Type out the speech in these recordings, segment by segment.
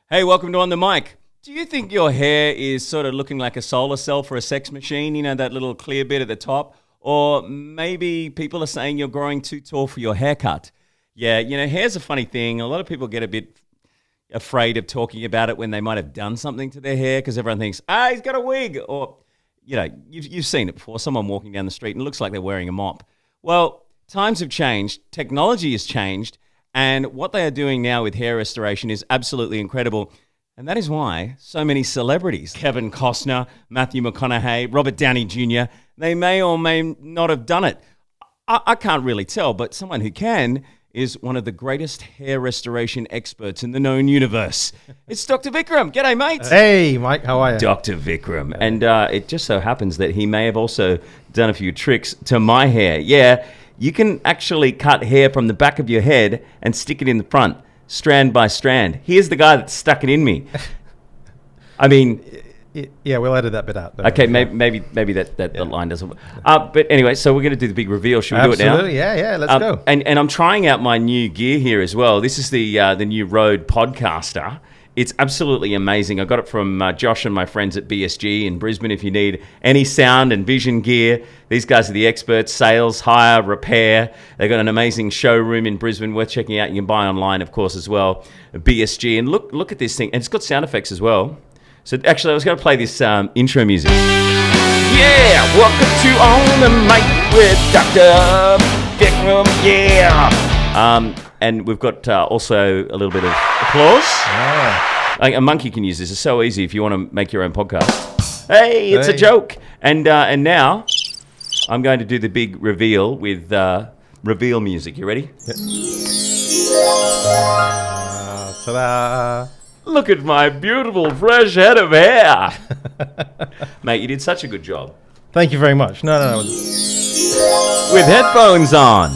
Hey, welcome to On the Mic. Do you think your hair is sort of looking like a solar cell for a sex machine? You know, that little clear bit at the top? Or maybe people are saying you're growing too tall for your haircut. Yeah, you know, hair's a funny thing. A lot of people get a bit afraid of talking about it when they might have done something to their hair because everyone thinks, he's got a wig. Or, you know, you've seen it before. Someone walking down the street and it looks like they're wearing a mop. Well, times have changed. Technology has changed. And what they are doing now with hair restoration is absolutely incredible. And that is why so many celebrities, Kevin Costner, Matthew McConaughey, Robert Downey Jr., they may or may not have done it. I can't really tell, but someone who can is one of the greatest hair restoration experts in the known universe. It's Dr. Vikram. G'day, mate. Hey, Mike. How are you? Dr. Vikram. And it just so happens that he may have also done a few tricks to my hair. Yeah. You can actually cut hair from the back of your head and stick it in the front, strand by strand. Here's the guy that stuck it in me. I mean... Yeah, we'll edit that bit out. Okay, maybe that line doesn't work. But anyway, so we're going to do the big reveal. Should we do it now? Absolutely, yeah, let's go. And I'm trying out my new gear here as well. This is the new Rode Podcaster. It's absolutely amazing. I got it from Josh and my friends at BSG in Brisbane. If you need any sound and vision gear, these guys are the experts, sales, hire, repair. They've got an amazing showroom in Brisbane worth checking out. You can buy online, of course, as well. BSG. And look at this thing. And it's got sound effects as well. So actually, I was going to play this intro music. Yeah! Welcome to On the Mic with Dr. Vikram. Yeah! And we've got also a little bit of applause. Yeah. Like a monkey can use this. It's so easy if you want to make your own podcast. Hey, it's a joke. And now I'm going to do the big reveal with reveal music. You ready? Yep. Ta-da! Look at my beautiful fresh head of hair. Mate, you did such a good job. Thank you very much. No. With headphones on.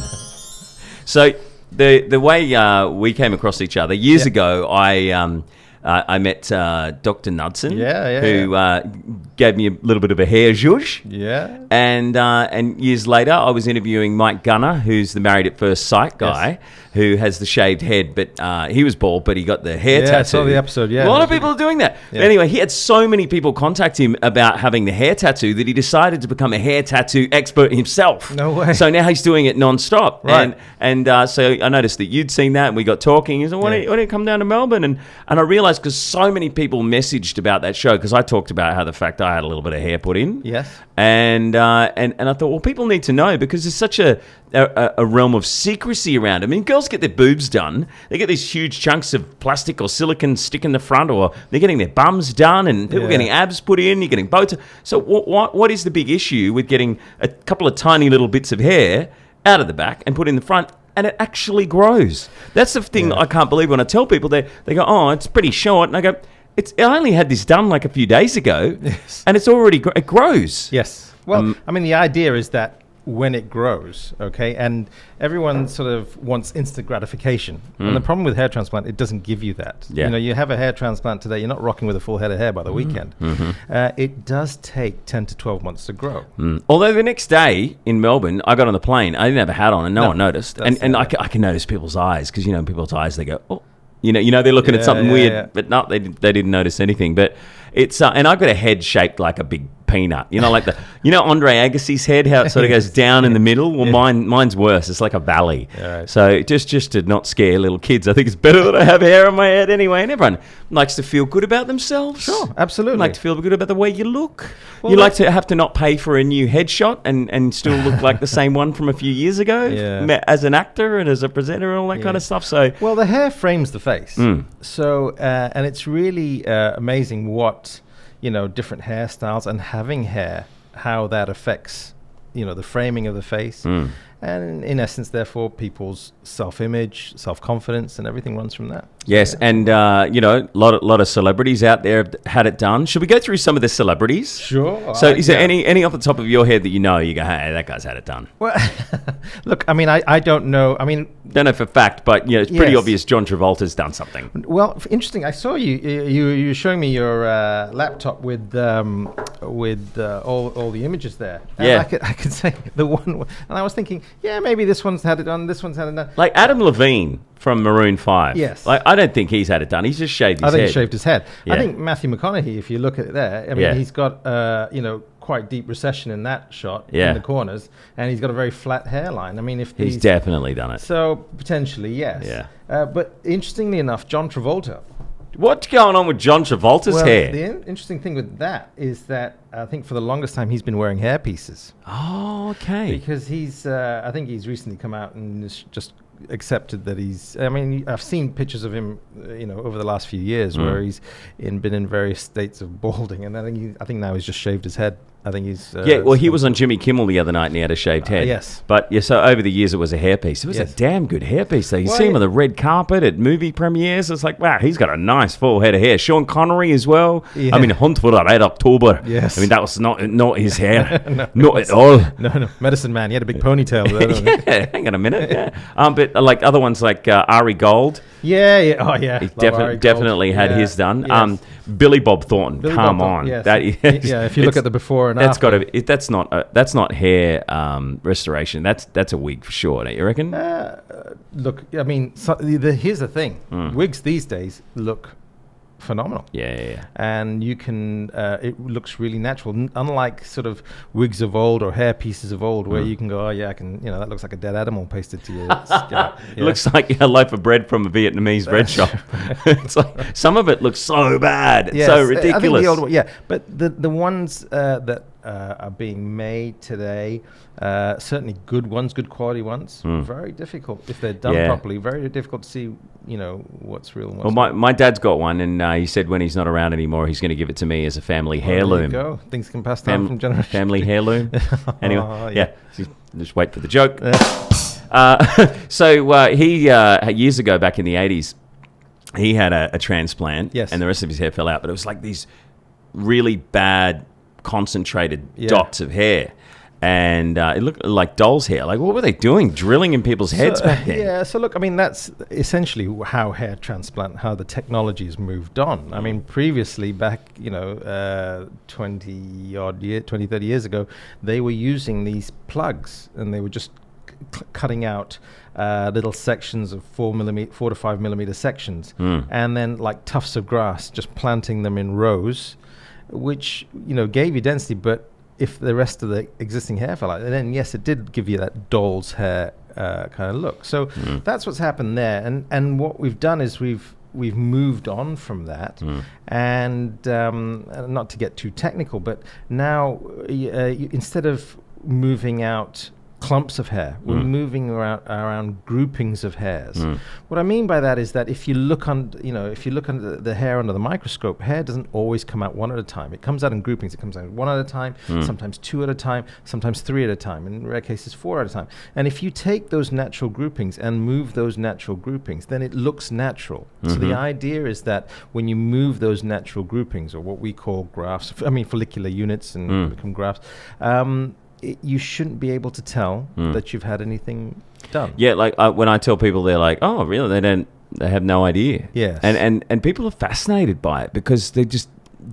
So the way we came across each other years ago, I met Dr. Knudsen, who gave me a little bit of a hair zhuzh. Yeah. And years later, I was interviewing Mike Gunner, who's the Married at First Sight guy, who has the shaved head, but he was bald, but he got the hair tattoo. I saw the episode, A lot of people are doing that. Yeah. But anyway, he had so many people contact him about having the hair tattoo that he decided to become a hair tattoo expert himself. No way. So now he's doing it non-stop. Right. And so I noticed that you'd seen that, and we got talking. He said, why don't you come down to Melbourne? And I realised because so many people messaged about that show, because I talked about how the fact I had a little bit of hair put in. Yes. And I thought, well, people need to know because there's such a realm of secrecy around it. I mean, girls get their boobs done. They get these huge chunks of plastic or silicone stick in the front, or they're getting their bums done, and people getting abs put in, you're getting Botox. So what is the big issue with getting a couple of tiny little bits of hair out of the back and put in the front, and it actually grows? That's the thing I can't believe when I tell people. They go, oh, it's pretty short. And I go, I only had this done like a few days ago, and it's already, it grows. Yes. Well, I mean, the idea is that when it grows, okay, and everyone sort of wants instant gratification. And the problem with hair transplant, it doesn't give you that. Yeah. You know, you have a hair transplant today, you're not rocking with a full head of hair by the weekend. It does take 10 to 12 months to grow. Although the next day in Melbourne, I got on the plane, I didn't have a hat on, and no one noticed. And I can notice people's eyes, because, you know, people's eyes, they go, oh. You know, they're looking at something weird, but no, they didn't notice anything. But it's and I got a head shaped like a big peanut. You know, like Andre Agassi's head, how it sort of goes down in the middle. Well, mine's worse. It's like a valley. Right. So just to not scare little kids, I think it's better that I have hair on my head anyway. And everyone likes to feel good about themselves. Sure, absolutely. Like to feel good about the way you look. Well, you like to have to not pay for a new headshot and still look like the same one from a few years ago as an actor and as a presenter and all that kind of stuff. So well, the hair frames the face. So and it's really amazing what, you know, different hairstyles and having hair, how that affects, you know, the framing of the face. And in essence, therefore, people's self-image, self-confidence, and everything runs from that. Yes, and, you know, a lot of celebrities out there have had it done. Should we go through some of the celebrities? Sure. So is there any off the top of your head that you go, hey, that guy's had it done? Well, look, I mean, I don't know. I mean... Don't know for fact, but, you know, it's pretty obvious John Travolta's done something. Well, interesting. I saw you were showing me your laptop with with all the images there. And Yeah. I could say the one, and I was thinking, yeah, maybe this one's had it done, this one's had it done. Like Adam Levine from Maroon 5. Yes. Like, I don't think he's had it done. He's just shaved his I think head. he shaved his head. Yeah. I think Matthew McConaughey, if you look at it there, I mean, he's got, quite deep recession in that shot in the corners, and he's got a very flat hairline. I mean, if He's definitely done it. so potentially, yes. Yeah. But interestingly enough, John Travolta. What's going on with John Travolta's hair? The interesting thing with that is that I think for the longest time he's been wearing hair pieces. Oh, okay. Because he's, I think he's recently come out and just accepted that he's, I mean, I've seen pictures of him, over the last few years where he's been in various states of balding, and I think now he's just shaved his head. I think he's... he was on Jimmy Kimmel the other night and he had a shaved head. Yes. But, so over the years it was a hairpiece. It was a damn good hairpiece, though. You see him on the red carpet at movie premieres. It's like, wow, he's got a nice full head of hair. Sean Connery as well. Yeah. I mean, Hunt for the Red October. Yes. I mean, that was not his hair. No, not at all. No. Medicine Man. He had a big ponytail. Yeah, hang on a minute. Yeah. But like other ones like Ari Gold. Yeah. Oh, yeah. He definitely had his done. Yes. Billy Bob Thornton. Come on. Yes. That if you look at the before and that's after. That's not hair restoration. That's a wig for sure, don't you reckon? Look, I mean, here's the thing. Wigs these days look phenomenal. Yeah. And you can, it looks really natural. Unlike sort of wigs of old or hair pieces of old where you can go, I can, that looks like a dead animal pasted to you. It looks like a loaf of bread from a Vietnamese bread shop. It's like, some of it looks so bad. Yes, so ridiculous. I think the old, but the ones that are being made today, certainly good ones, good quality ones, very difficult if they're done properly. Very difficult to see, what's real and what's not. My dad's got one, and he said when he's not around anymore, he's going to give it to me as a family heirloom. There you go. Things can pass down from generation. Family heirloom. Anyway, just wait for the joke. So he years ago, back in the 80s, he had a transplant, and the rest of his hair fell out, but it was like these really bad concentrated dots of hair, and it looked like doll's hair. Like, what were they doing, drilling in people's heads back then? So look, I mean, that's essentially how hair transplant, how the technology has moved on. I mean, previously back 20, 30 years ago, they were using these plugs, and they were just cutting out little sections of 4 to 5 millimeter sections, and then like tufts of grass, just planting them in rows, which gave you density. But if the rest of the existing hair fell out, then yes, it did give you that doll's hair kind of look. So that's what's happened there. And what we've done is we've moved on from that, and not to get too technical, but now instead of moving out clumps of hair, we're moving around groupings of hairs. What I mean by that is that if you look under the hair under the microscope, hair doesn't always come out one at a time. It comes out in groupings. It comes out one at a time, sometimes two at a time, sometimes three at a time, in rare cases 4 at a time. And if you take those natural groupings and move those natural groupings, then it looks natural. So the idea is that when you move those natural groupings, or what we call grafts, follicular units and become grafts, you shouldn't be able to tell that you've had anything done. Yeah, like when I tell people, they're like, "Oh, really?" They have no idea. Yes. And people are fascinated by it because they just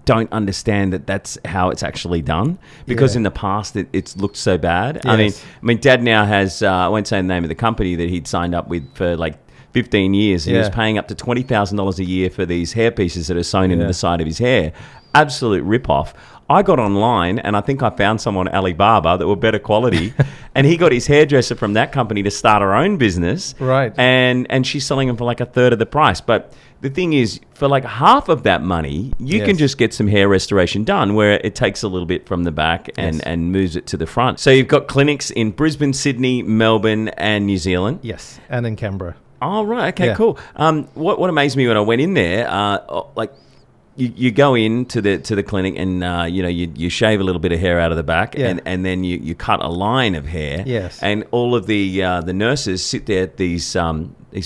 don't understand that that's how it's actually done. Because in the past it's looked so bad. Yes. I mean, Dad now has I won't say the name of the company that he'd signed up with for like 15 years. He was paying up to $20,000 a year for these hair pieces that are sewn into the side of his hair. Absolute rip-off. I got online and I think I found some on Alibaba that were better quality, and he got his hairdresser from that company to start her own business. Right. And she's selling them for like a third of the price. But the thing is, for like half of that money, you can just get some hair restoration done where it takes a little bit from the back and moves it to the front. So you've got clinics in Brisbane, Sydney, Melbourne, and New Zealand. Yes, and in Canberra. Oh, right. Okay, cool. What amazed me when I went in there, you go into the clinic and you shave a little bit of hair out of the back, and then you cut a line of hair. Yes. And all of the nurses sit there at these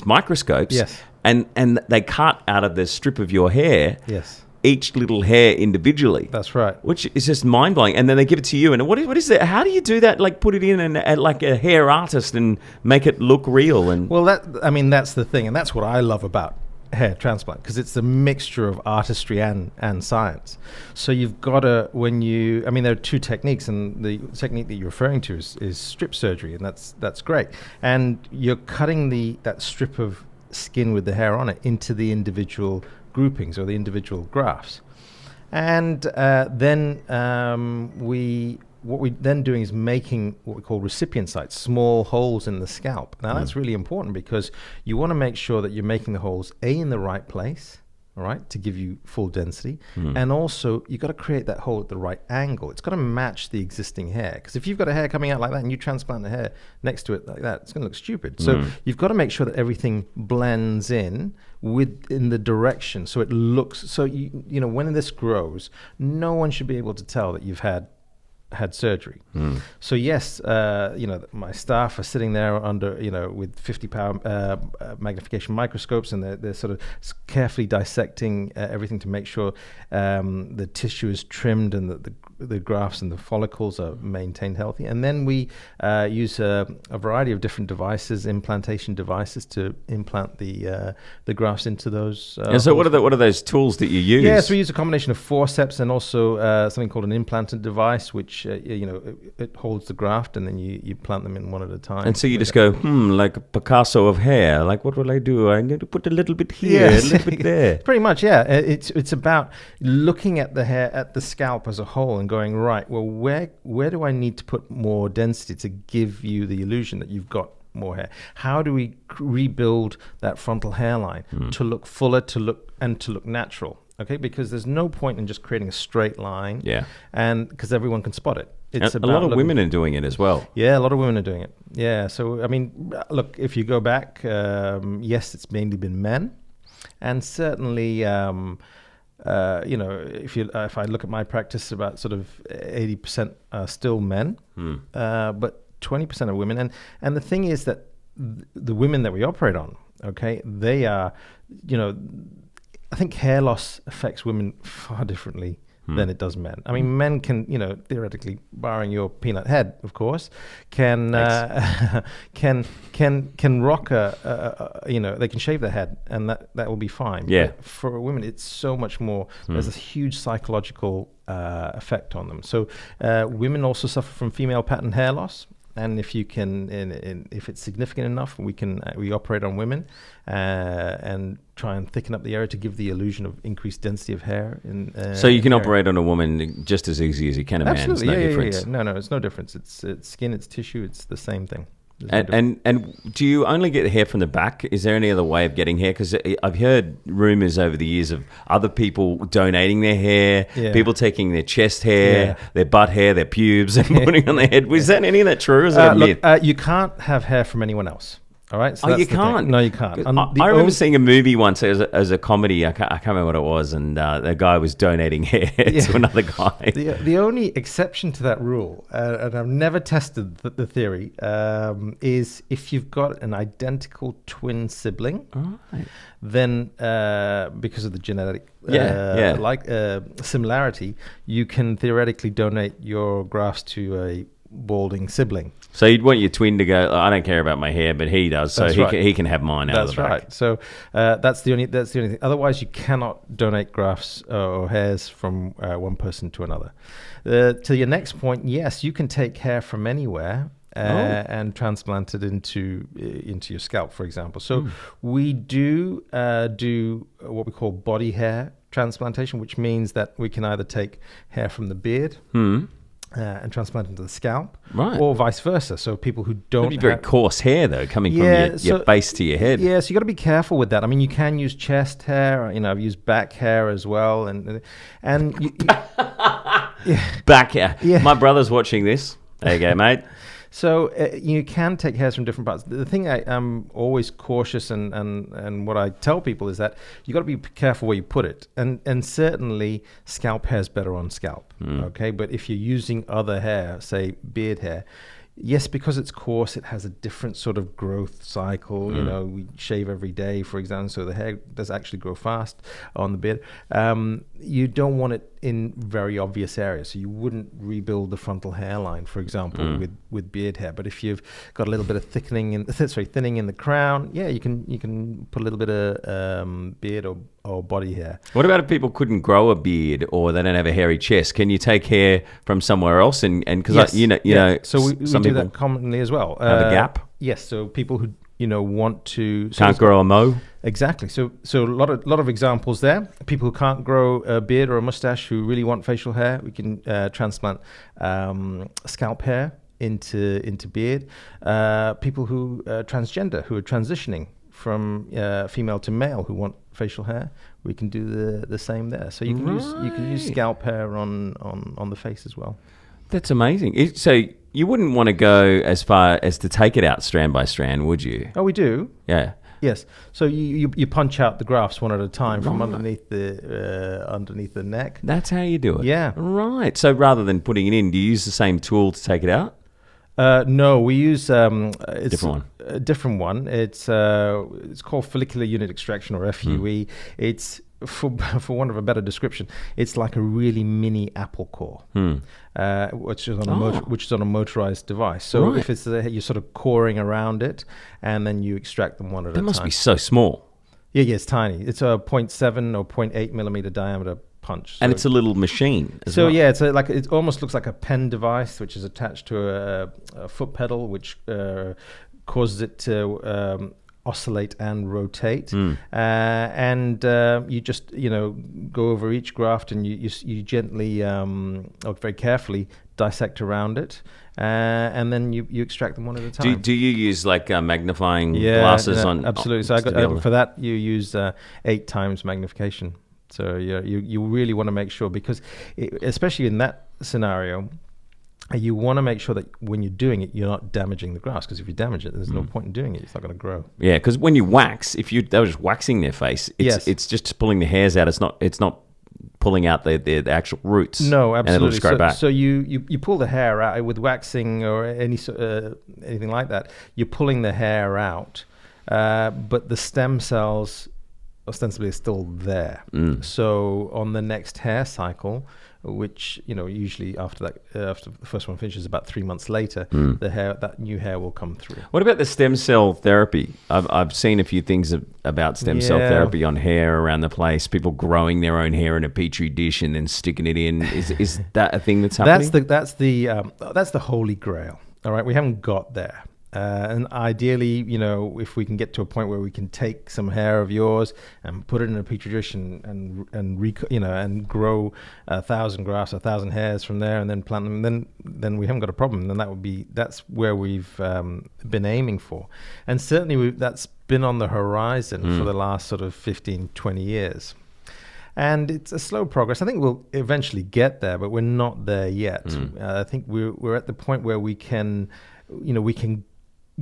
microscopes. Yes. And they cut out of the strip of your hair. Yes. Each little hair individually. That's right. Which is just mind blowing. And then they give it to you. And what is that? How do you do that? Like put it in and like a hair artist and make it look real? And well, that's the thing, and that's what I love about hair transplant because it's a mixture of artistry and science. So you've got to, there are two techniques, and the technique that you're referring to is strip surgery, and that's great. And you're cutting that strip of skin with the hair on it into the individual groupings or the individual grafts. And then what we're then doing is making what we call recipient sites, small holes in the scalp. Now that's really important because you want to make sure that you're making the holes in the right place, all right, to give you full density. And also you've got to create that hole at the right angle. It's got to match the existing hair, because if you've got a hair coming out like that and you transplant the hair next to it like that, it's going to look stupid. So you've got to make sure that everything blends in within the direction, so it looks, so you know when this grows, no one should be able to tell that you've had surgery. So yes, my staff are sitting there under, with 50-pound magnification microscopes, and they're sort of carefully dissecting everything to make sure the tissue is trimmed and that the grafts and the follicles are maintained healthy. And then we use a variety of different devices, implantation devices, to implant the grafts into those. And so what are those tools that you use? Yes, we use a combination of forceps and also something called an implanted device, which it holds the graft, and then you plant them in one at a time. And so you just go, like a Picasso of hair. Like, what will I do? I'm going to put a little bit here, a little bit there. Pretty much, yeah. It's about looking at the hair, at the scalp as a whole, and going, right, well, where do I need to put more density to give you the illusion that you've got more hair? How do we rebuild that frontal hairline to look fuller, to look natural? Okay, because there's no point in just creating a straight line. Yeah, and because everyone can spot it. It's a lot of women are doing it as well. Yeah, a lot of women are doing it. Yeah, so I mean, look, if you go back, yes, it's mainly been men, and certainly, if I look at my practice, about sort of 80% are still men, but 20% are women. And the thing is that the women that we operate on, okay, they are, I think hair loss affects women far differently than it does men. I mean, men can, theoretically, barring your peanut head, of course, can rock they can shave their head, and that will be fine. Yeah. But for women, it's so much more. There's a huge psychological effect on them. So women also suffer from female pattern hair loss. And if you can, if it's significant enough, we operate on women and try and thicken up the area to give the illusion of increased density of hair. So you can operate on a woman just as easy as you can a man. Absolutely, There's no difference. Yeah. No, it's no difference. It's skin, it's tissue, it's the same thing. And do you only get hair from the back? Is there any other way of getting hair? Because I've heard rumors over the years of other people donating their hair, people taking their chest hair, their butt hair, their pubes, and putting on their head. Was that any of that true? Or is that a myth? You can't have hair from anyone else. All right. So you can't? No, you can't. I remember seeing a movie once as a comedy. I can't remember what it was, and the guy was donating hair to another guy. The only exception to that rule, and I've never tested the theory, is if you've got an identical twin sibling, then because of the genetic similarity, you can theoretically donate your grafts to a balding sibling. So you'd want your twin to go, I don't care about my hair, but he does, so he can have mine out of the back. That's right. So that's the only thing. Otherwise, you cannot donate grafts or hairs from one person to another. To your next point, yes, you can take hair from anywhere and transplant it into your scalp, for example. So we do what we call body hair transplantation, which means that we can either take hair from the beard and transplant into the scalp, or vice versa. So people who don't have very coarse hair, though, coming from your base to your head. Yeah, so you got to be careful with that. I mean, you can use chest hair. I've used back hair as well, and back hair. Yeah. My brother's watching this. There you go, mate. So you can take hairs from different parts. The thing I'm always cautious and what I tell people is that you got to be careful where you put it. And certainly scalp hair is better on scalp. Okay, but if you're using other hair, say beard hair, yes, because it's coarse, it has a different sort of growth cycle. We shave every day, for example, so the hair does actually grow fast on the beard. You don't want it in very obvious areas. So you wouldn't rebuild the frontal hairline, for example, with beard hair. But if you've got a little bit of thinning in the crown, yeah, you can put a little bit of beard or body hair. What about if people couldn't grow a beard or they don't have a hairy chest? Can you take hair from somewhere else? And because yes. you know, so we do that commonly as well. Have a gap. Yes. So people who want to can't grow a mo. Exactly. So a lot of examples there. People who can't grow a beard or a mustache who really want facial hair, we can transplant scalp hair into beard. People who transgender, who are transitioning from female to male, who want facial hair, we can do the same there. So you can use scalp hair on the face as well. That's amazing. So you wouldn't want to go as far as to take it out strand by strand, would you? Oh, we do. Yeah. Yes. So you punch out the grafts one at a time from underneath the neck. That's how you do it. Yeah. Right. So rather than putting it in, do you use the same tool to take it out? No, we use different one. A different one. It's called follicular unit extraction, or FUE. It's for want of a better description, it's like a really mini apple core, which is on a motorized device. So if it's you're sort of coring around it, and then you extract them one at a time. That must be so small. Yeah, it's tiny. It's a 0.7 or 0.8 millimeter diameter punch. And it's a little machine as well. Yeah, it almost looks like a pen device, which is attached to a foot pedal, which causes it to oscillate and rotate. And you just go over each graft, and you gently or very carefully dissect around it, and then you extract them one at a time. Do you use like magnifying glasses on? Absolutely. So for that you use 8 times magnification. So you really want to make sure, because especially in that scenario, you want to make sure that when you're doing it, you're not damaging the grass, because if you damage it, there's no point in doing it. It's not going to grow. Yeah, because when you wax, they were just waxing their face, it's just pulling the hairs out. It's not pulling out the actual roots. No, absolutely. And it'll just grow back. So you pull the hair out with waxing or anything like that. You're pulling the hair out, but the stem cells ostensibly are still there. So on the next hair cycle, which usually after the first one finishes about 3 months later, that new hair will come through. What about the stem cell therapy? I've seen a few things about stem cell therapy on hair around the place. People growing their own hair in a petri dish and then sticking it in. Is that a thing that's happening? That's the holy grail. All right, we haven't got there. And ideally, if we can get to a point where we can take some hair of yours and put it in a petri dish and grow 1,000 grafts, 1,000 hairs from there, and then plant them, then we haven't got a problem. Then that's where we've been aiming for, and certainly that's been on the horizon for the last sort of 15, 20 years. And it's a slow progress. I think we'll eventually get there, but we're not there yet. I think we're at the point where we can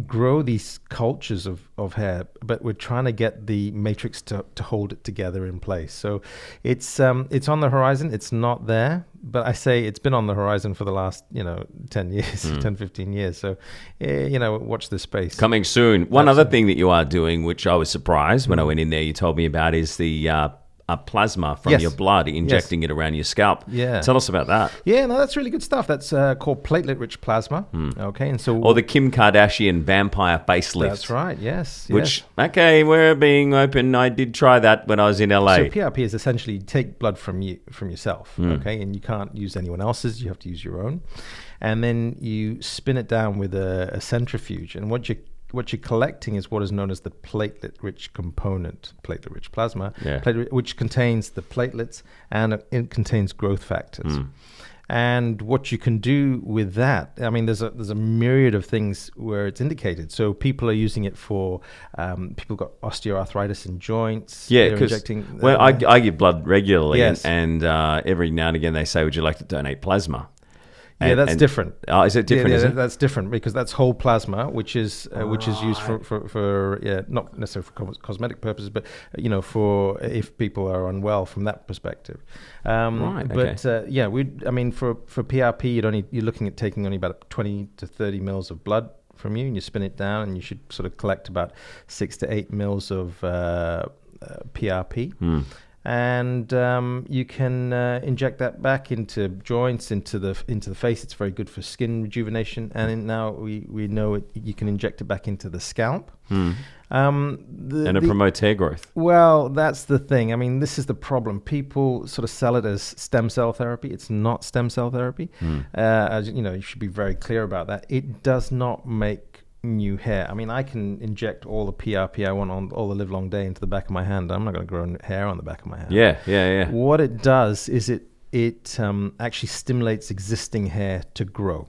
grow these cultures of hair, but we're trying to get the matrix to hold it together in place. So it's on the horizon. It's not there, but I say it's been on the horizon for the last 10 years, 10, 15 years. So watch this space. Coming soon. One other thing that you are doing, which I was surprised when I went in there, you told me about, is the plasma from your blood, injecting it around your scalp. Yeah. Tell us about that. Yeah, no, that's really good stuff. That's called platelet-rich plasma. Okay, and so... Or the Kim Kardashian vampire facelift. That's right, yes. Okay, we're being open. I did try that when I was in LA. So PRP is essentially you take blood from yourself, okay, and you can't use anyone else's. You have to use your own. And then you spin it down with a centrifuge, and what you're collecting is what is known as the platelet-rich component, platelet-rich plasma, which contains the platelets, and it contains growth factors. And what you can do with that, I mean, there's a myriad of things where it's indicated. So people are using it for people got osteoarthritis in joints. Yeah, because I give blood regularly, and every now and again they say, "Would you like to donate plasma?" That's different. Is it different? Yeah, that's different, because that's whole plasma, which is used for not necessarily for cosmetic purposes, but for if people are unwell from that perspective. But for PRP, you're looking at taking only about 20 to 30 mils of blood from you, and you spin it down, and you should sort of collect about 6 to 8 mils of PRP. and you can inject that back into joints, into the face. It's very good for skin rejuvenation, and now we know you can inject it back into the scalp. And it promotes hair growth. Well, that's the thing. I mean, this is the problem. People sort of sell it as stem cell therapy. It's not stem cell therapy. As you know, you should be very clear about that. It does not make new hair. I mean, I can inject all the PRP I want on all the live long day into the back of my hand. I'm not going to grow hair on the back of my hand. Yeah. What it does is it actually stimulates existing hair to grow,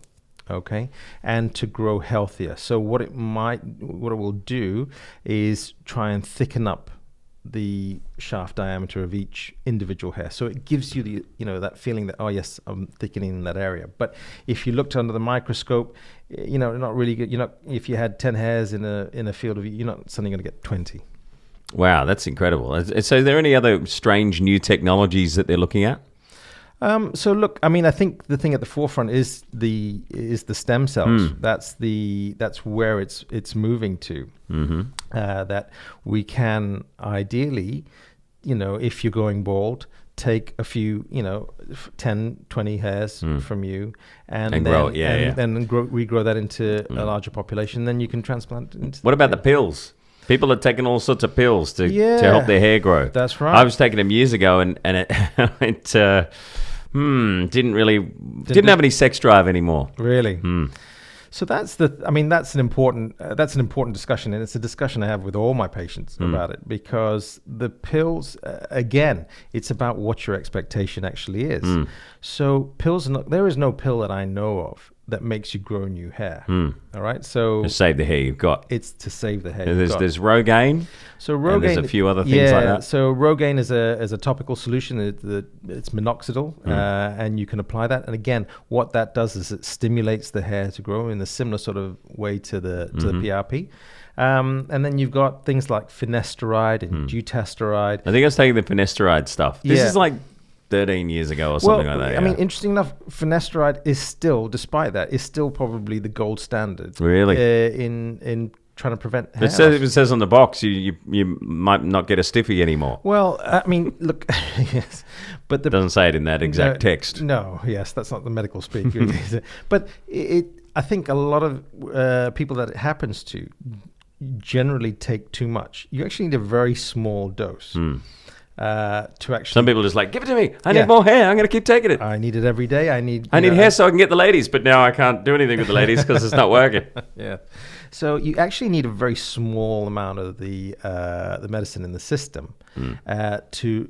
okay, and to grow healthier. So what it will do is try and thicken up the shaft diameter of each individual hair. So it gives you that feeling that, oh yes, I'm thickening in that area. But if you looked under the microscope, not really good. If you had 10 hairs in a field of view, you're not suddenly going to get 20. Wow, that's incredible. So are there any other strange new technologies that they're looking at? So look, I mean, I think the thing at the forefront is the stem cells. That's where it's moving to. That we can ideally, if you're going bald, take a few, 10, 20 hairs from you and then grow it, regrow that into a larger population. Then you can transplant it into. What about the pills? People are taking all sorts of pills to help their hair grow. That's right. I was taking them years ago, and it didn't have any sex drive anymore. Really? So that's an important discussion, and it's a discussion I have with all my patients about it, because the pills, again, it's about what your expectation actually is. So there is no pill that I know of that makes you grow new hair. All right, so to save the hair you've got. It's to save the hair. There's Rogaine. So Rogaine, and there's a few other things like that. So Rogaine is a topical solution. It's minoxidil, and you can apply that. And again, what that does is it stimulates the hair to grow in a similar sort of way to the PRP. And then you've got things like finasteride and dutasteride. I think I was taking the finasteride stuff. This is like 13 years ago or something like that. I mean, interesting enough, finasteride is still, despite that, is still probably the gold standard. Really? In trying to prevent hair loss. It says on the box you might not get a stiffy anymore. Well, I mean, look, yes, but it doesn't say it in that exact text. No, yes, that's not the medical speak. Really, is it? But I think a lot of people that it happens to generally take too much. You actually need a very small dose. To actually, some people are just like, give it to me. I need more hair. I'm going to keep taking it. I need it every day. I need hair so I can get the ladies, but now I can't do anything with the ladies because it's not working. Yeah. So you actually need a very small amount of the medicine in the system to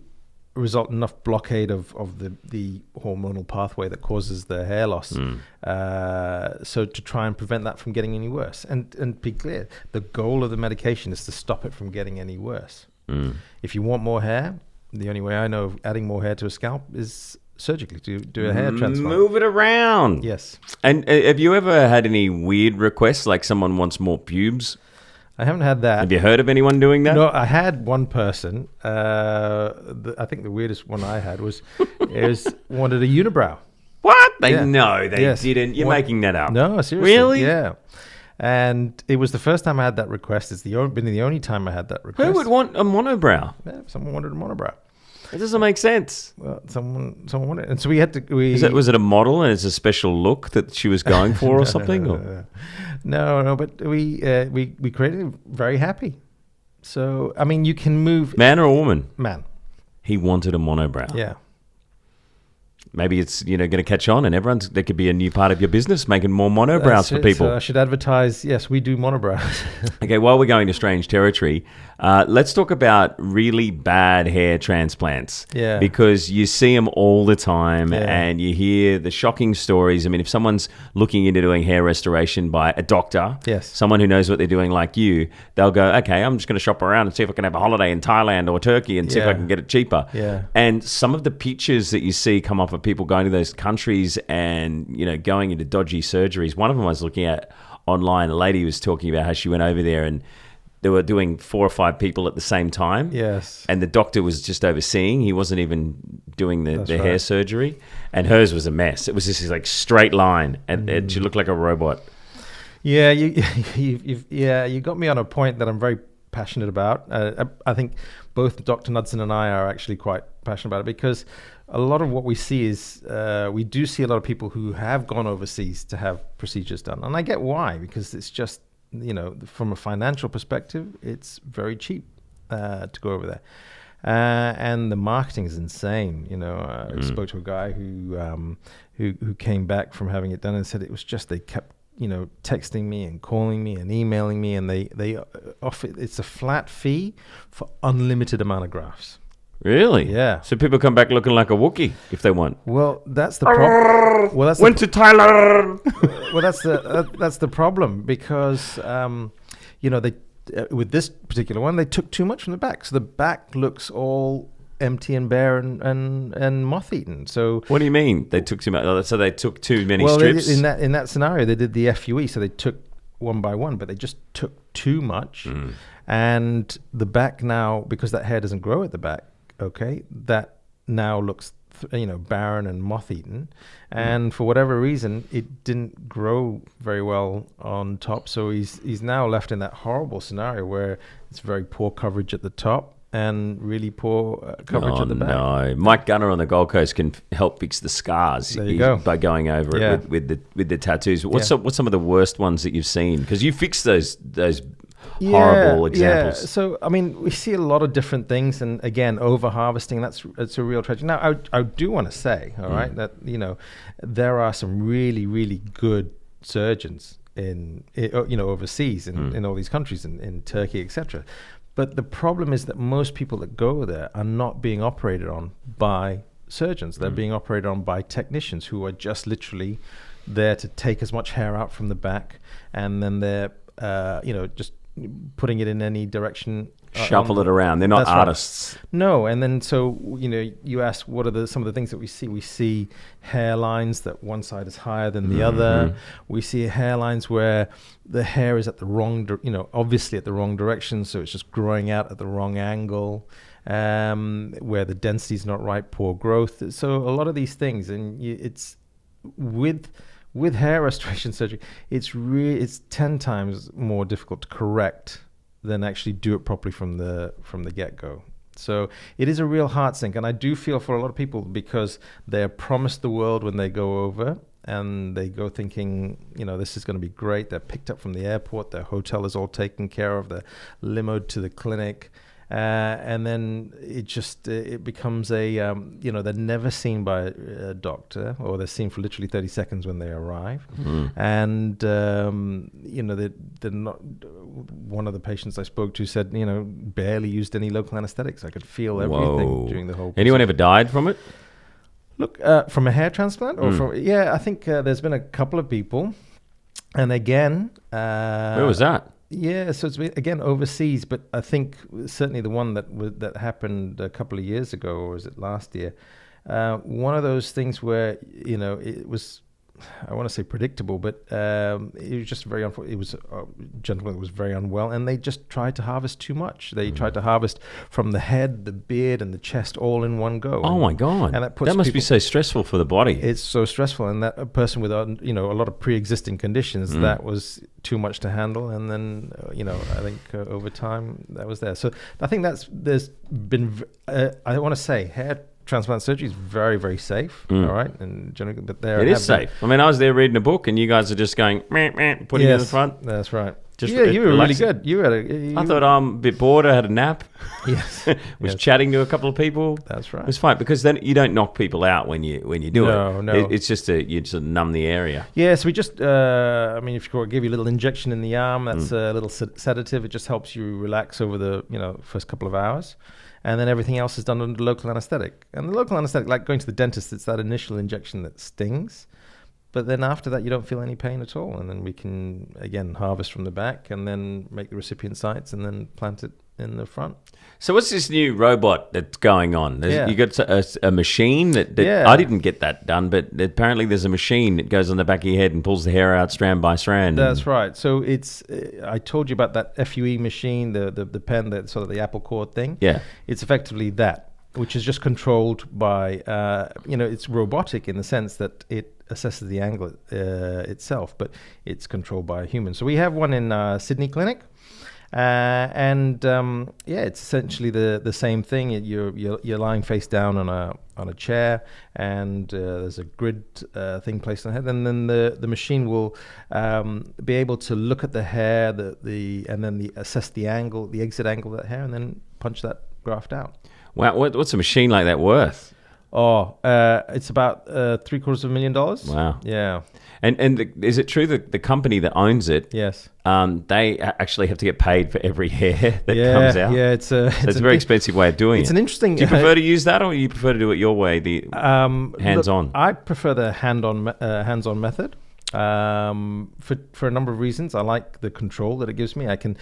result in enough blockade of the hormonal pathway that causes the hair loss. So to try and prevent that from getting any worse. And be clear, the goal of the medication is to stop it from getting any worse. If you want more hair, the only way I know of adding more hair to a scalp is surgically to do a hair transplant. Move it around. Yes. And have you ever had any weird requests, like someone wants more pubes? I haven't had that. Have you heard of anyone doing that? No, I had one person. I think the weirdest one I had was wanted a unibrow. What? They didn't. You're making that up. No, seriously. Really? Yeah. And it was the first time I had that request. It's been the only time I had that request. Who would want a monobrow? Yeah, someone wanted a monobrow. It doesn't make sense. Well, someone wanted it. And so we had to... Was it a model and it's a special look that she was going for or something? No, but we created him very happy. So, I mean, you can move... Man or a woman? Man. He wanted a monobrow. Yeah. Maybe it's going to catch on, and there could be a new part of your business, making more monobrows for people. So I should advertise. Yes, we do monobrows. Okay, while we're going to strange territory, let's talk about really bad hair transplants. Yeah. Because you see them all the time, and you hear the shocking stories. I mean, if someone's looking into doing hair restoration by a doctor, someone who knows what they're doing like you, they'll go, okay, I'm just going to shop around and see if I can have a holiday in Thailand or Turkey and see if I can get it cheaper. Yeah. And some of the pictures that you see come up of people going to those countries and, going into dodgy surgeries. One of them I was looking at online. A lady was talking about how she went over there and they were doing 4 or 5 people at the same time. Yes. And the doctor was just overseeing. He wasn't even doing the hair surgery. And hers was a mess. It was just this like straight line, and she looked like a robot. Yeah, you got me on a point that I'm very passionate about. I think both Dr. Knudsen and I are actually quite passionate about it, because a lot of what we see is we do see a lot of people who have gone overseas to have procedures done. And I get why, because it's just, from a financial perspective, it's very cheap to go over there. And the marketing is insane. I spoke to a guy who came back from having it done and said it was just, they kept texting me and calling me and emailing me, and they offer, it's a flat fee for unlimited amount of grafts. Really? Yeah. So people come back looking like a Wookiee if they want. Well, that's the problem. Well, went to Thailand. Well, that's the problem, because they with this particular one, they took too much from the back, so the back looks all empty and bare and moth-eaten. So what do you mean they took too much? So they took too many strips? Well, in that scenario, they did the FUE, so they took one by one, but they just took too much. And the back now, because that hair doesn't grow at the back, okay, that now looks barren and moth-eaten, and for whatever reason it didn't grow very well on top, so he's now left in that horrible scenario where it's very poor coverage at the top and really poor coverage at the back. No, Mike Gunner on the Gold Coast can help fix the scars by going over it with the tattoos. What's some of the worst ones that you've seen? Because you fixed those horrible examples. Yeah. So, I mean, we see a lot of different things, and again, over harvesting, that's a real tragedy. Now, I do want to say, all right, that, there are some really, really good surgeons in overseas, in all these countries, in Turkey, etc. But the problem is that most people that go there are not being operated on by surgeons. They're being operated on by technicians who are just literally there to take as much hair out from the back, and then they're, just putting it in any direction. Shuffle it around. They're not artists. Right. No, and then so, you ask what are some of the things that we see? We see hairlines that one side is higher than the other. We see hairlines where the hair is at the wrong, obviously at the wrong direction, so it's just growing out at the wrong angle, where the density is not right, poor growth. So a lot of these things, and it's with hair restoration surgery, it's 10 times more difficult to correct than actually do it properly from the get-go. So it is a real heart sink, and I do feel for a lot of people, because they're promised the world when they go over, and they go thinking, this is going to be great. They're picked up from the airport, their hotel is all taken care of, they're limoed to the clinic. And then it becomes they're never seen by a doctor, or they're seen for literally 30 seconds when they arrive. And, they're not, one of the patients I spoke to said, barely used any local anesthetics. I could feel everything during the whole procedure. Anyone ever died from it? Look, from a hair transplant or from, I think there's been a couple of people. And again, where was that? Yeah, so it's again overseas, but I think certainly the one that happened a couple of years ago, or was it last year? One of those things where it was, I want to say predictable, but it was just very unfortunate. It was a gentleman that was very unwell, and they just tried to harvest too much. They tried to harvest from the head, the beard, and the chest all in one go. Oh my God! And that must be so stressful for the body. It's so stressful, and that a person with a lot of pre-existing conditions, that was too much to handle. And then I think over time that was there. So I think there's been I want to say hair transplant surgery is very, very safe, all right, and generally, but it is safe. I mean, I was there reading a book, and you guys are just going, putting it in the front. That's right. Just you were really good. I thought I'm a bit bored. I had a nap. Yes. Was chatting to a couple of people. That's right. It was fine, because then you don't knock people out when you do it. No. It's just you just numb the area. Yeah, so we just, if you give you a little injection in the arm, that's a little sedative. It just helps you relax over the first couple of hours. And then everything else is done under local anesthetic. And the local anesthetic, like going to the dentist, it's that initial injection that stings. But then after that, you don't feel any pain at all. And then we can, again, harvest from the back and then make the recipient sites and then plant it in the front. So what's this new robot that's going on? You got a machine that I didn't get that done, but apparently there's a machine that goes on the back of your head and pulls the hair out strand by strand. That's right. So it's I told you about that FUE machine, the pen, sort of the Apple cord thing. Yeah. It's effectively that, which is just controlled by, it's robotic in the sense that it assesses the angle itself, but it's controlled by a human. So we have one in Sydney Clinic. It's essentially the same thing. You're lying face down on a chair, and there's a grid thing placed on the head, and then the machine will be able to look at the hair, and then assess the angle, the exit angle of that hair, and then punch that graft out. Wow, what's a machine like that worth? It's about $750,000. Wow. Yeah. And is it true that the company that owns it? Yes. They actually have to get paid for every hair that comes out. Yeah, it's a very expensive way of doing it. It's an interesting. Do you prefer to use that, or you prefer to do it your way, the hands-on? Look, I prefer the hands-on method. For a number of reasons. I like the control that it gives me. I can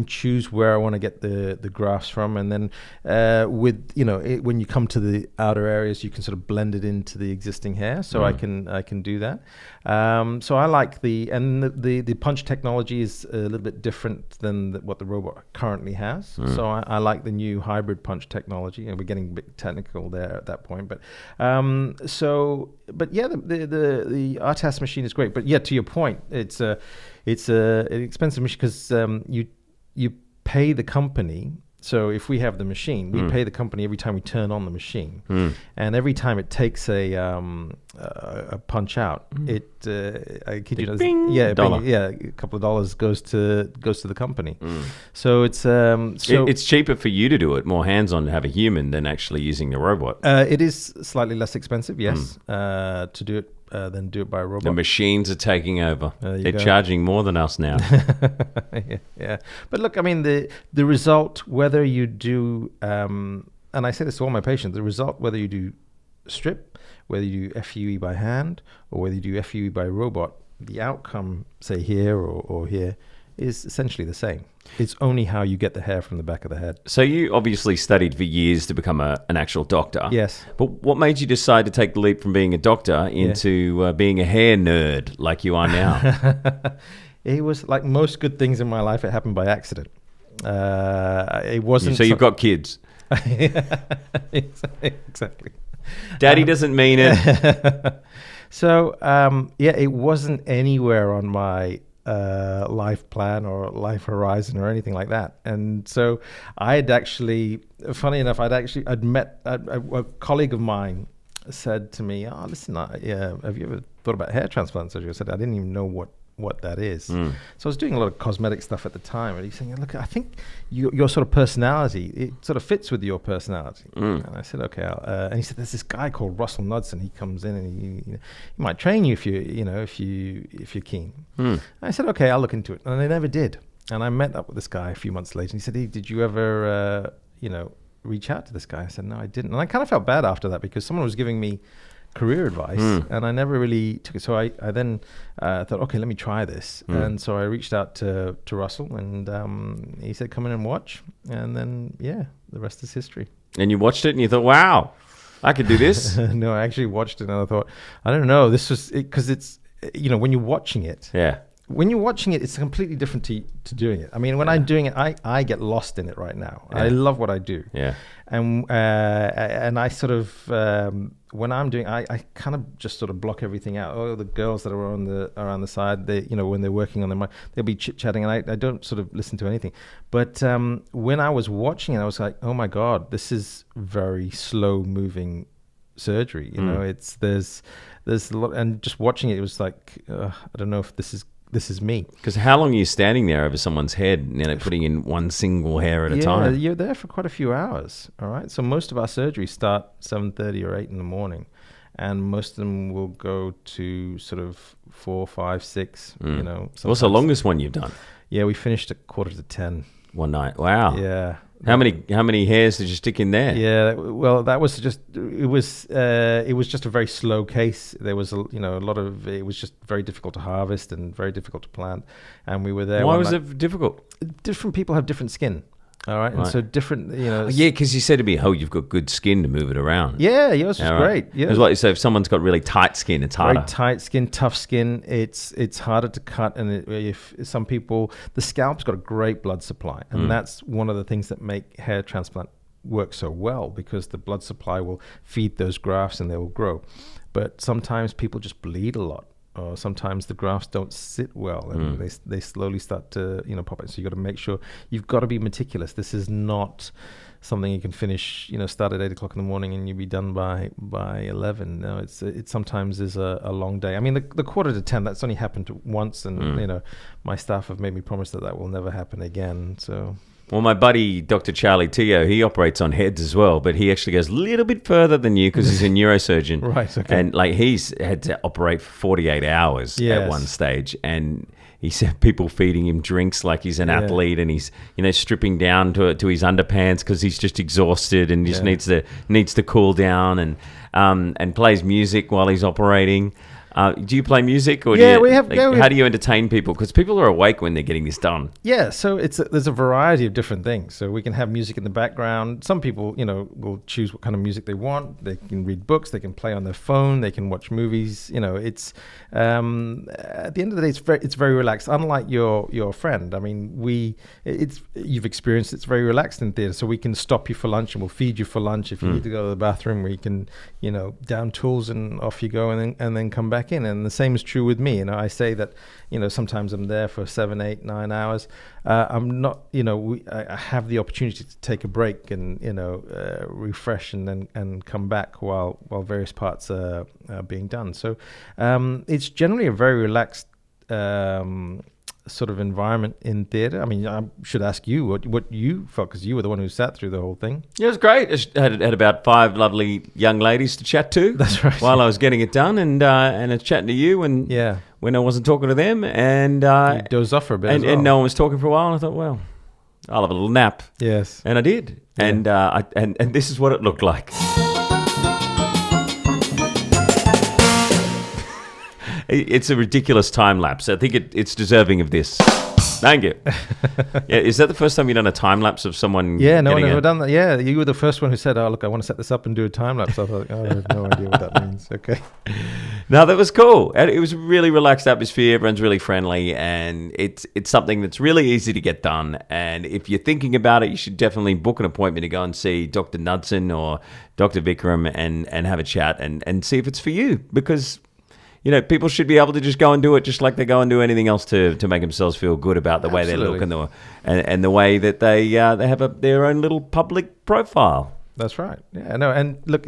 choose where I want to get the grafts from, and then when you come to the outer areas, you can sort of blend it into the existing hair. So I can do that. So I like the punch technology is a little bit different than what the robot currently has. So I like the new hybrid punch technology, and we're getting a bit technical there at that point. But the RTAS machine is great. But yeah, to your point, it's an expensive machine because you pay the company. So if we have the machine, we pay the company every time we turn on the machine, and every time it takes a punch out, I kid you not, a couple of dollars goes to the company. So it's cheaper for you to do it, more hands-on, to have a human than actually using the robot. It is slightly less expensive, yes, to do it. Than do it by a robot. The machines are taking over. They're charging more than us now. Yeah. But look, I mean, the result, whether you do, and I say this to all my patients, the result, whether you do strip, whether you do FUE by hand, or whether you do FUE by robot, the outcome, say here or here, is essentially the same. It's only how you get the hair from the back of the head. So you obviously studied for years to become an actual doctor. Yes. But what made you decide to take the leap from being a doctor into being a hair nerd like you are now? It was like most good things in my life, it happened by accident. It wasn't. So you've got kids. Exactly. Daddy doesn't mean it. So, it wasn't anywhere on my life plan or life horizon or anything like that. And so I'd met a colleague of mine said to me, listen, have you ever thought about hair transplant surgery? I said, I didn't even know what that is. So I was doing a lot of cosmetic stuff at the time, and he's saying, look, I think your sort of personality, it sort of fits with your personality. And I said, okay. And he said, there's this guy called Russell Knudsen. He comes in and he might train you if you're keen. I said, okay, I'll look into it. And I never did. And I met up with this guy a few months later, and he said, hey, did you ever reach out to this guy? I said, no, I didn't. And I kind of felt bad after that, because someone was giving me career advice, and I never really took it. So I then thought, okay, let me try this. And so I reached out to Russell, and he said, come in and watch. And then, the rest is history. And you watched it and you thought, wow, I could do this. No, I actually watched it and I thought, I don't know, this was because it's, when you're watching it. Yeah. When you're watching it, it's completely different to doing it. I mean, when I'm doing it, I get lost in it right now. I love what I do. Yeah. And I sort of, when I'm doing, I kind of just sort of block everything out. Oh, the girls that are around the side, they, when they're working on their mic, they'll be chit-chatting, and I don't sort of listen to anything. But when I was watching it, I was like, oh my God, this is very slow moving surgery. It's there's a lot, and just watching it, it was like, I don't know if this is me. Because how long are you standing there over someone's head, putting in one single hair at a time? You're there for quite a few hours, all right? So most of our surgeries start 7:30 or 8 in the morning, and most of them will go to sort of 4, 5, 6, What's the longest one you've done? Yeah, we finished at 9:45. One night. Wow. Yeah. How many hairs did you stick in there? Yeah, well, that was just it was just a very slow case. There was a lot of, it was just very difficult to harvest and very difficult to plant, and we were there. Why was it difficult? Different people have different skin. All right. And so different, Yeah, because you said to me, you've got good skin to move it around. Yeah, yours was great. Yeah. It was like you say, if someone's got really tight skin, it's harder. Very tight skin, tough skin, it's harder to cut. And if some people, the scalp's got a great blood supply. And that's one of the things that make hair transplant work so well, because the blood supply will feed those grafts and they will grow. But sometimes people just bleed a lot. or sometimes the grafts don't sit well, and they slowly start to pop out. So you got to make sure, you've got to be meticulous. This is not something you can finish, start at 8 o'clock in the morning and you'll be done by 11. No, it sometimes is a long day. I mean, the quarter to 10, that's only happened once, and my staff have made me promise that will never happen again. So. Well, my buddy, Dr. Charlie Teo, he operates on heads as well, but he actually goes a little bit further than you because he's a neurosurgeon. Right, okay. And he's had to operate for 48 hours at one stage. And he said people feeding him drinks like he's an athlete, and he's, stripping down to his underpants because he's just exhausted and just needs to cool down, and plays music while he's operating. Do you play music, or how do you entertain people? Because people are awake when they're getting this done. Yeah, so there's a variety of different things. So we can have music in the background. Some people, will choose what kind of music they want. They can read books. They can play on their phone. They can watch movies. It's at the end of the day, it's very relaxed. Unlike your friend, I mean, you've experienced it's very relaxed in theatre. So we can stop you for lunch and we'll feed you for lunch. If you need to go to the bathroom, we can down tools and off you go, and then come back in. And the same is true with me. I say that sometimes I'm there for 7, 8, 9 hours. I'm not, I have the opportunity to take a break and refresh and come back while various parts are being done. So it's generally a very relaxed sort of environment in theatre. I mean, I should ask you what you felt, because you were the one who sat through the whole thing. Yeah, it was great. I had about 5 lovely young ladies to chat to. That's right. While I was getting it done, and I was chatting to you, and when I wasn't talking to them, and you dozed off for a bit, and no one was talking for a while, and I thought, well, I'll have a little nap. Yes, and I did, and and this is what it looked like. It's a ridiculous time lapse. I think it's deserving of this. Thank you. Yeah, is that the first time you've done a time lapse of someone? Yeah, no one ever done that. Yeah, you were the first one who said, "Oh, look, I want to set this up and do a time lapse." I thought, I have no idea what that means. Okay. No, that was cool. It was a really relaxed atmosphere. Everyone's really friendly, and it's something that's really easy to get done. And if you're thinking about it, you should definitely book an appointment to go and see Dr. Knudsen or Dr. Vikram and have a chat and see if it's for you, because people should be able to just go and do it just like they go and do anything else to make themselves feel good about the way they look and the way that they have their own little public profile. That's right. Yeah, no, and look,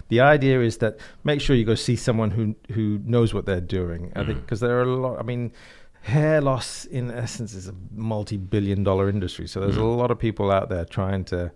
the idea is that make sure you go see someone who knows what they're doing. I think because there are a lot. I mean, hair loss in essence is a multi-billion-dollar industry. So there's a lot of people out there trying to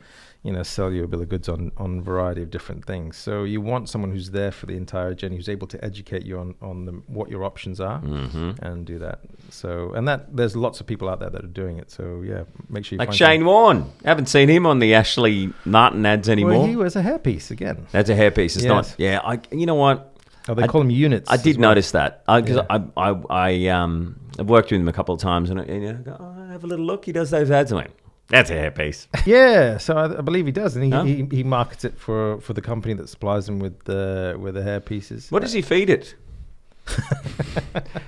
sell you a bill of goods on a variety of different things. So you want someone who's there for the entire journey, who's able to educate you on what your options are and do that. So, and there's lots of people out there that are doing it. So yeah, make sure you find Shane Warne. Haven't seen him on the Ashley Martin ads anymore. Well, he wears a hairpiece again. That's a hairpiece. It's not. Yeah, you know what? Oh, they call them units. I did notice that because I've worked with him a couple of times, and I go, I have a little look. He does those ads. I'm like, that's a hairpiece. Yeah, so I believe he does, and he markets it for the company that supplies him with the hairpieces. What does he feed it?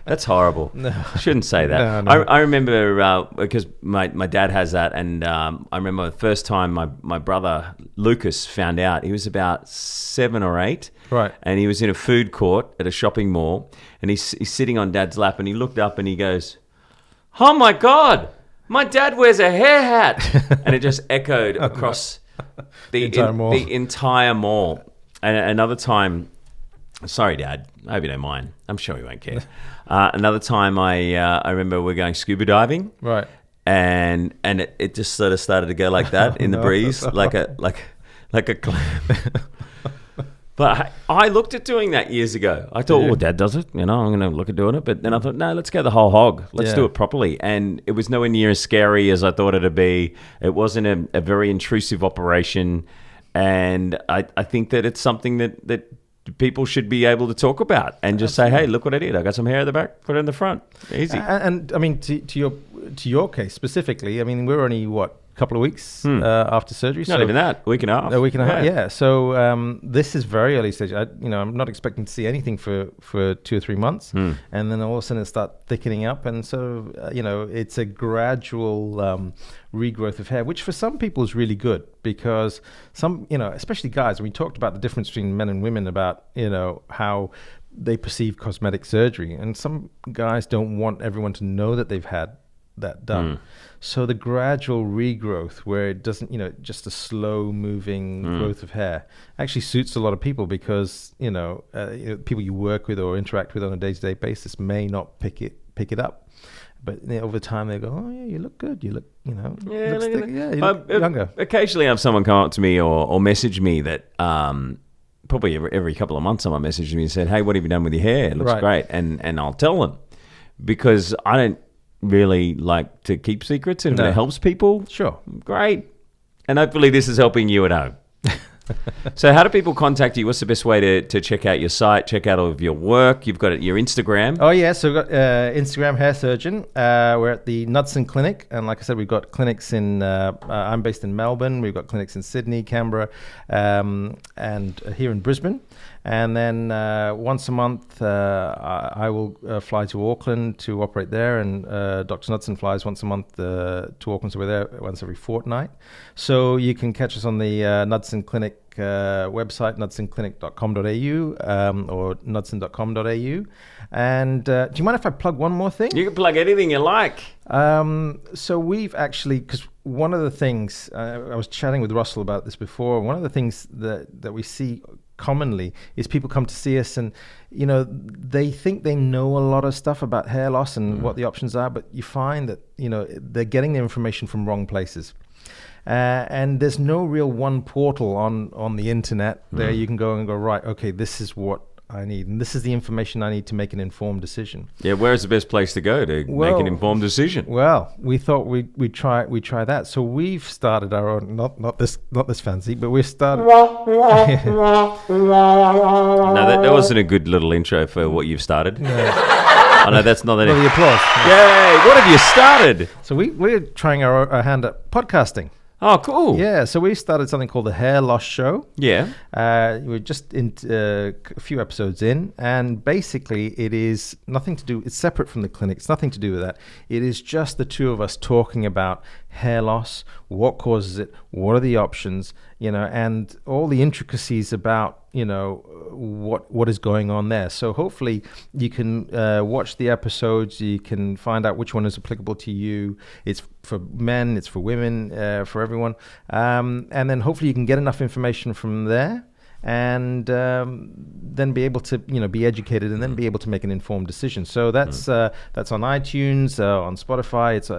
That's horrible. No. I shouldn't say that. No. I remember because my dad has that, and I remember the first time my brother Lucas found out. He was about 7 or 8, right? And he was in a food court at a shopping mall, and he's sitting on Dad's lap, and he looked up and he goes, "Oh my God! My dad wears a hair hat," and it just echoed across the entire mall. And another time, sorry, Dad, I hope you don't mind. I'm sure he won't care. Another time, I remember we're going scuba diving, right? And it just sort of started to go like that in the breeze, like a clam. But I looked at doing that years ago. I thought, well, Dad does it. I'm going to look at doing it. But then I thought, no, let's go the whole hog. Let's do it properly. And it was nowhere near as scary as I thought it'd be. It wasn't a very intrusive operation. And I think that it's something that people should be able to talk about and just say, hey, look what I did. I got some hair at the back, put it in the front. Easy. And I mean, to your case specifically, I mean, we're only, couple of weeks after surgery. Not even that. A week and a half. A week and a half, yeah. So this is very early stage. I'm not expecting to see anything for 2 or 3 months. And then all of a sudden it starts thickening up. And so, it's a gradual regrowth of hair, which for some people is really good because some, especially guys, we talked about the difference between men and women about, how they perceive cosmetic surgery, and some guys don't want everyone to know that they've had that done. So the gradual regrowth, where it doesn't, just a slow moving growth of hair, actually suits a lot of people, because people you work with or interact with on a day-to-day basis may not pick it up. But over time they go, oh yeah, you look good. You look, you look younger. Occasionally I have someone come up to me or message me that probably every couple of months someone messaged me and said, hey, what have you done with your hair? It looks great. And I'll tell them, because I don't really like to keep secrets, and if it helps people, sure, great. And hopefully this is helping you at home. So how do people contact you? What's the best way to check out your site, check out all of your work? You've got your Instagram. Oh, yeah. So we've got Instagram Hair Surgeon. We're at the Knudsen Clinic. And like I said, we've got clinics in, I'm based in Melbourne. We've got clinics in Sydney, Canberra, and here in Brisbane. And then once a month, I will fly to Auckland to operate there. And Dr. Knudsen flies once a month to Auckland. So we're there once every fortnight. So you can catch us on the Knudsen Clinic website, knudsenclinic.com.au or knudsen.com.au. And do you mind if I plug one more thing? You can plug anything you like. So we've actually, because one of the things, I was chatting with Russell about this before, one of the things that we see commonly is people come to see us and, they think they know a lot of stuff about hair loss and what the options are, but you find that, they're getting their information from wrong places. And there's no real one portal on the internet there you can go and go, right, okay, this is what I need, and this is the information I need to make an informed decision. Yeah, where's the best place to go to make an informed decision? Well, we thought we'd try that. So we've started our own, not this fancy, but we've started. No, that wasn't a good little intro for what you've started. Oh, no, that's not the applause. Yay! What have you started? So we're trying our hand at podcasting. Oh, cool. Yeah, so we started something called the Hair Loss Show. Yeah. We're just in a few episodes in, and basically it is nothing to do, it's separate from the clinic, it's nothing to do with that. It is just the two of us talking about hair loss, what causes it, what are the options, and all the intricacies about, what is going on there. So hopefully you can watch the episodes, you can find out which one is applicable to you. It's for men, it's for women, for everyone. And then hopefully you can get enough information from there, and then be able to be educated, and then be able to make an informed decision. So that's on iTunes, on Spotify. It's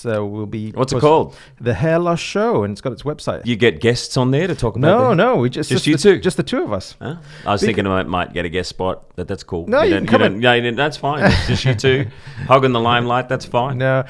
will be. What's it called? The Hair Loss Show, and it's got its website. You get guests on there to talk about? No, we just you two, just the two of us. Huh? I was thinking I might get a guest spot. That's cool. No, you don't. No, that's fine. It's just you two hogging the limelight. That's fine. No,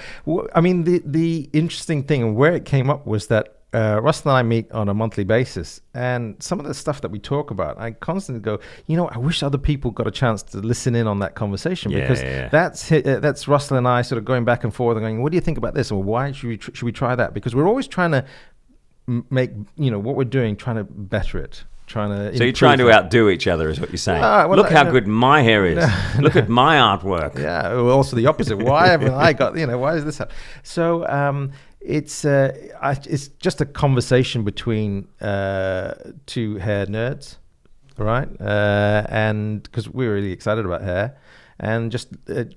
I mean the interesting thing and where it came up was that. Russell and I meet on a monthly basis, and some of the stuff that we talk about, I constantly go, I wish other people got a chance to listen in on that conversation, because that's Russell and I sort of going back and forth and going, what do you think about this? Or why should we try that? Because we're always trying to make, what we're doing, trying to better it. So you're trying to outdo each other, is what you're saying. Look how good my hair is. Look at my artwork. Yeah, well, also the opposite. Why haven't I got, why is this happening? So it's just a conversation between two hair nerds, right? And because we're really excited about hair, and just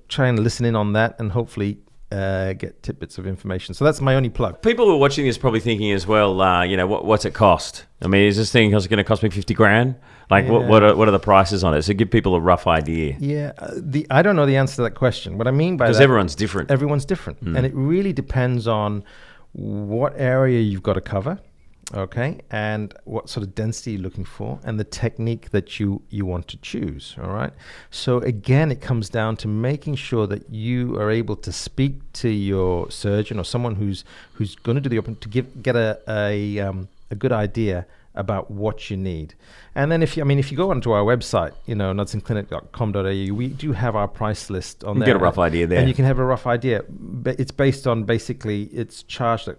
trying to listen in on that, and hopefully get tidbits of information. So that's my only plug. People who are watching this probably thinking as well, what's it cost? I mean, is this thing going to cost me $50,000? Like, what are the prices on it? So give people a rough idea. Yeah, I don't know the answer to that question. What I mean by that, because everyone's different. Everyone's different, and it really depends on what area you've got to cover. Okay, and what sort of density you're looking for, and the technique that you want to choose. All right, so again, it comes down to making sure that you are able to speak to your surgeon or someone who's going to do the open to get a good idea about what you need. And then if you go onto our website, knudsenclinic.com.au, we do have our price list on there. You get a rough idea there, and you can have a rough idea. But it's based on it's charged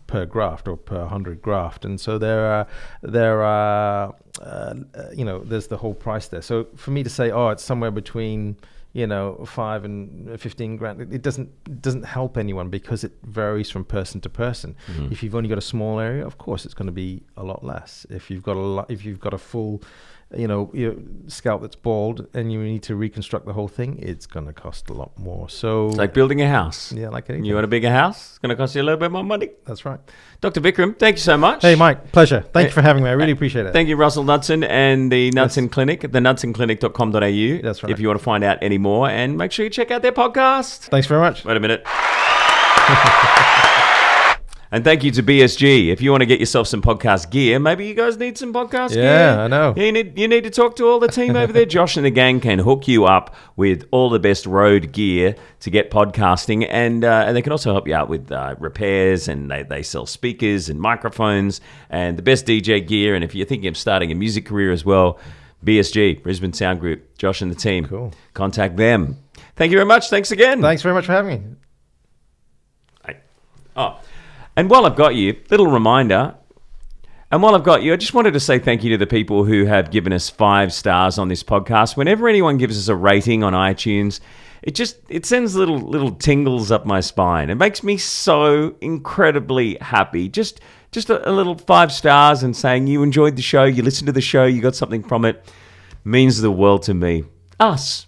per graft or per 100 graft, and so there are there's the whole price there. So for me to say, it's somewhere between 5 and 15 grand, it doesn't help anyone, because it varies from person to person. Mm-hmm. If you've only got a small area, of course it's going to be a lot less. If you've got a full your scalp that's bald and you need to reconstruct the whole thing, it's going to cost a lot more. So It's like building a house. yeah, like anything. You want a bigger house? It's going to cost you a little bit more money. That's right. Dr. Vikram, thank you so much. Hey, Mike, pleasure. Thank you for having me. I really appreciate it. Thank you, Russell Knudsen and the Knudsen Clinic, the knudsenclinic.com.au. That's right. If you want to find out any more, and make sure you check out their podcast. Thanks very much. Wait a minute. And thank you to BSG. If you want to get yourself some podcast gear, maybe you guys need some podcast gear. Yeah, I know. You need to talk to all the team over there. Josh and the gang can hook you up with all the best road gear to get podcasting, and they can also help you out with repairs, and they sell speakers and microphones and the best DJ gear. And if you're thinking of starting a music career as well, BSG, Brisbane Sound Group, Josh and the team. Cool. Contact them. Thank you very much. Thanks again. Thanks very much for having me. And while I've got you, little reminder, I just wanted to say thank you to the people who have given us 5 stars on this podcast. Whenever anyone gives us a rating on iTunes, it sends little tingles up my spine. It makes me so incredibly happy. Just a little 5 stars and saying you enjoyed the show, you listened to the show, you got something from it, means the world to me. Us.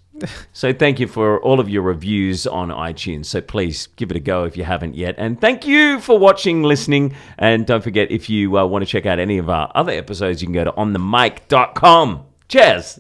So thank you for all of your reviews on iTunes. So please give it a go if you haven't yet. And thank you for watching, listening. And don't forget, if you want to check out any of our other episodes, you can go to onthemic.com. Cheers.